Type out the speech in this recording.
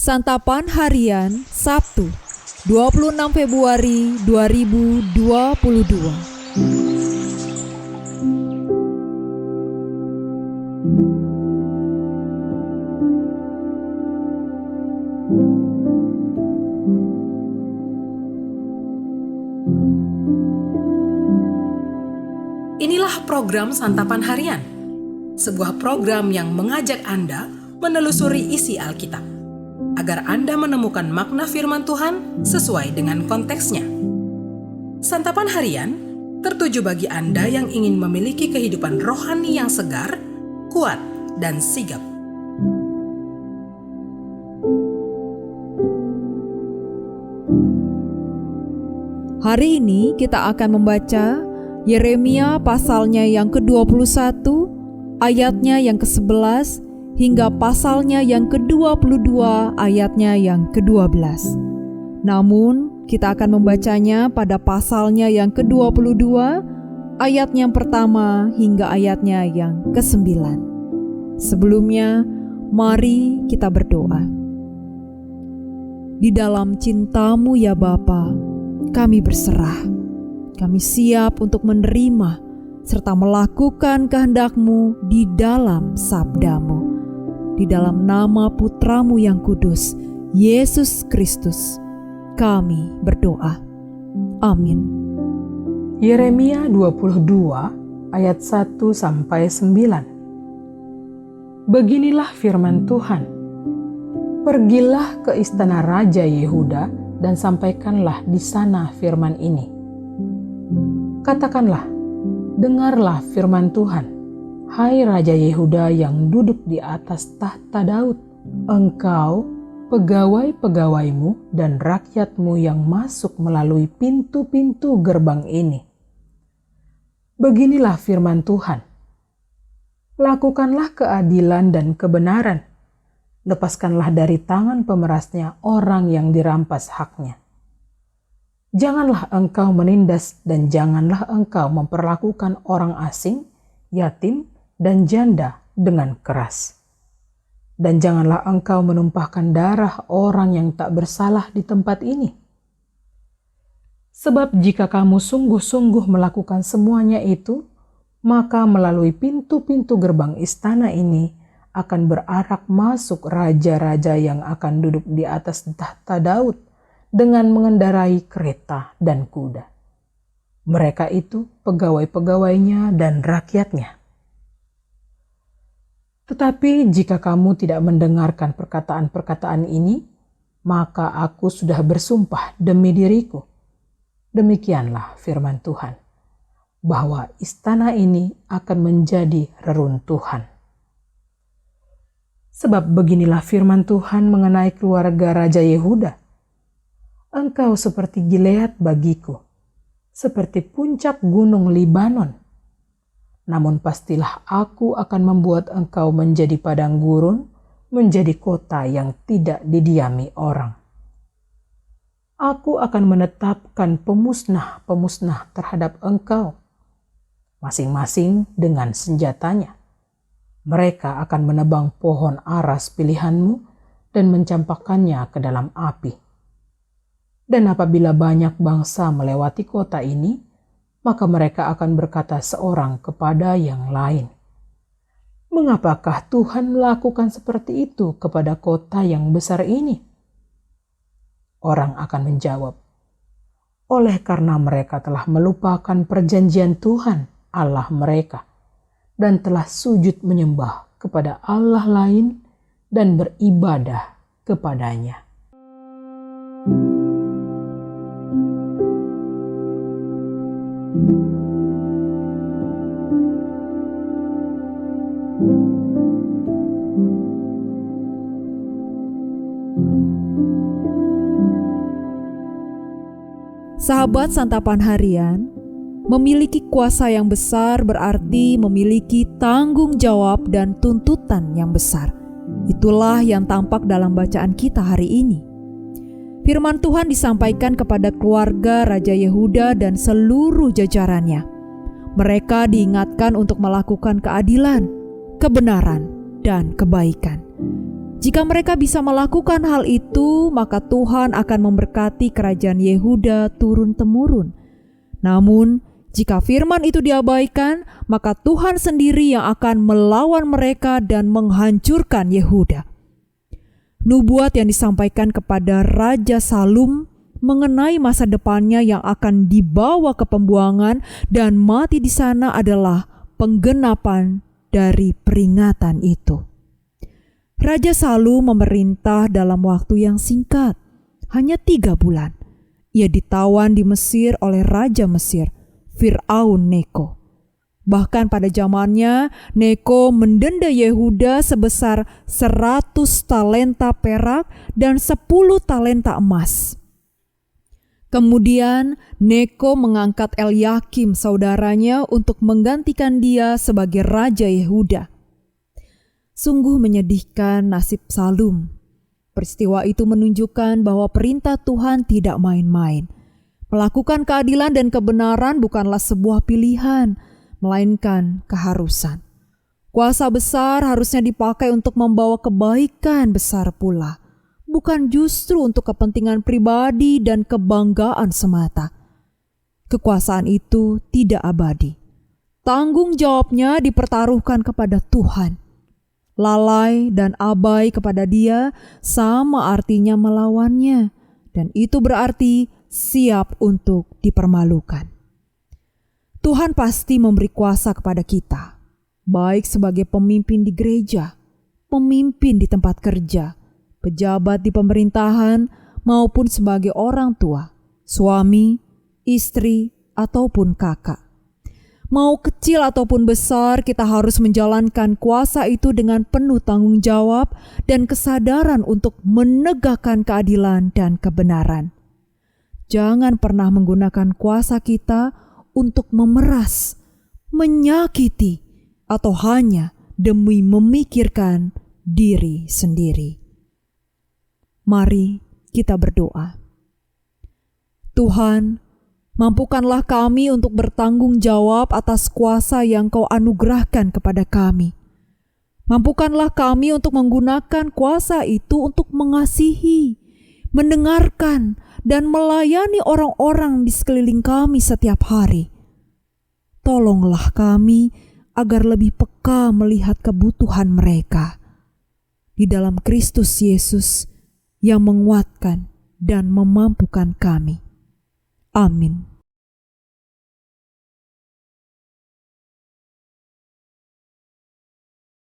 Santapan Harian Sabtu 26 Februari 2022. Inilah program Santapan Harian, sebuah program yang mengajak Anda menelusuri isi Alkitab, agar Anda menemukan makna firman Tuhan sesuai dengan konteksnya. Santapan Harian tertuju bagi Anda yang ingin memiliki kehidupan rohani yang segar, kuat, dan sigap. Hari ini kita akan membaca Yeremia pasalnya yang ke-21, ayatnya yang ke-11, hingga pasalnya yang ke-22, ayatnya yang ke-12. Namun, kita akan membacanya pada pasalnya yang ke-22, ayatnya yang pertama hingga ayatnya yang ke-9. Sebelumnya, mari kita berdoa. Di dalam cinta-Mu ya Bapa, kami berserah. Kami siap untuk menerima serta melakukan kehendak-Mu di dalam sabda-Mu. Di dalam nama Putra-Mu yang kudus, Yesus Kristus, kami berdoa. Amin. Yeremia 22 ayat 1-9. Beginilah firman Tuhan. Pergilah ke istana Raja Yehuda dan sampaikanlah di sana firman ini. Katakanlah, dengarlah firman Tuhan, hai Raja Yehuda yang duduk di atas tahta Daud, engkau, pegawai-pegawaimu dan rakyatmu yang masuk melalui pintu-pintu gerbang ini. Beginilah firman Tuhan, lakukanlah keadilan dan kebenaran, lepaskanlah dari tangan pemerasnya orang yang dirampas haknya. Janganlah engkau menindas dan janganlah engkau memperlakukan orang asing, yatim, dan janda dengan keras. Dan janganlah engkau menumpahkan darah orang yang tak bersalah di tempat ini. Sebab jika kamu sungguh-sungguh melakukan semuanya itu, maka melalui pintu-pintu gerbang istana ini akan berarak masuk raja-raja yang akan duduk di atas tahta Daud dengan mengendarai kereta dan kuda. Mereka itu pegawai-pegawainya dan rakyatnya. Tetapi jika kamu tidak mendengarkan perkataan-perkataan ini, maka aku sudah bersumpah demi diriku. Demikianlah firman Tuhan, bahwa istana ini akan menjadi reruntuhan. Sebab beginilah firman Tuhan mengenai keluarga Raja Yehuda. Engkau seperti Gilead bagiku, seperti puncak gunung Libanon. Namun pastilah aku akan membuat engkau menjadi padang gurun, menjadi kota yang tidak didiami orang. Aku akan menetapkan pemusnah-pemusnah terhadap engkau, masing-masing dengan senjatanya. Mereka akan menebang pohon aras pilihanmu dan mencampakkannya ke dalam api. Dan apabila banyak bangsa melewati kota ini, maka mereka akan berkata seorang kepada yang lain, mengapakah Tuhan melakukan seperti itu kepada kota yang besar ini? Orang akan menjawab, oleh karena mereka telah melupakan perjanjian Tuhan Allah mereka, dan telah sujud menyembah kepada Allah lain dan beribadah kepadanya. Sahabat Santapan Harian, memiliki kuasa yang besar berarti memiliki tanggung jawab dan tuntutan yang besar. Itulah yang tampak dalam bacaan kita hari ini. Firman Tuhan disampaikan kepada keluarga Raja Yehuda dan seluruh jajarannya. Mereka diingatkan untuk melakukan keadilan, kebenaran, dan kebaikan. Jika mereka bisa melakukan hal itu, maka Tuhan akan memberkati kerajaan Yehuda turun-temurun. Namun, jika firman itu diabaikan, maka Tuhan sendiri yang akan melawan mereka dan menghancurkan Yehuda. Nubuat yang disampaikan kepada Raja Salum mengenai masa depannya yang akan dibawa ke pembuangan dan mati di sana adalah penggenapan dari peringatan itu. Raja Salum memerintah dalam waktu yang singkat, hanya 3 bulan. Ia ditawan di Mesir oleh Raja Mesir, Fir'aun Neko. Bahkan pada zamannya, Neko mendenda Yehuda sebesar 100 talenta perak dan 10 talenta emas. Kemudian Neko mengangkat Elyakim saudaranya untuk menggantikan dia sebagai Raja Yehuda. Sungguh menyedihkan nasib Salum. Peristiwa itu menunjukkan bahwa perintah Tuhan tidak main-main. Melakukan keadilan dan kebenaran bukanlah sebuah pilihan, melainkan keharusan. Kuasa besar harusnya dipakai untuk membawa kebaikan besar pula, bukan justru untuk kepentingan pribadi dan kebanggaan semata. Kekuasaan itu tidak abadi. Tanggung jawabnya dipertaruhkan kepada Tuhan. Lalai dan abai kepada Dia sama artinya melawannya, dan itu berarti siap untuk dipermalukan. Tuhan pasti memberi kuasa kepada kita, baik sebagai pemimpin di gereja, pemimpin di tempat kerja, pejabat di pemerintahan, maupun sebagai orang tua, suami, istri, ataupun kakak. Mau kecil ataupun besar, kita harus menjalankan kuasa itu dengan penuh tanggung jawab dan kesadaran untuk menegakkan keadilan dan kebenaran. Jangan pernah menggunakan kuasa kita untuk memeras, menyakiti, atau hanya demi memikirkan diri sendiri. Mari kita berdoa. Tuhan, mampukanlah kami untuk bertanggung jawab atas kuasa yang Kau anugerahkan kepada kami. Mampukanlah kami untuk menggunakan kuasa itu untuk mengasihi, mendengarkan, dan melayani orang-orang di sekeliling kami setiap hari. Tolonglah kami agar lebih peka melihat kebutuhan mereka. Di dalam Kristus Yesus yang menguatkan dan memampukan kami. Amin.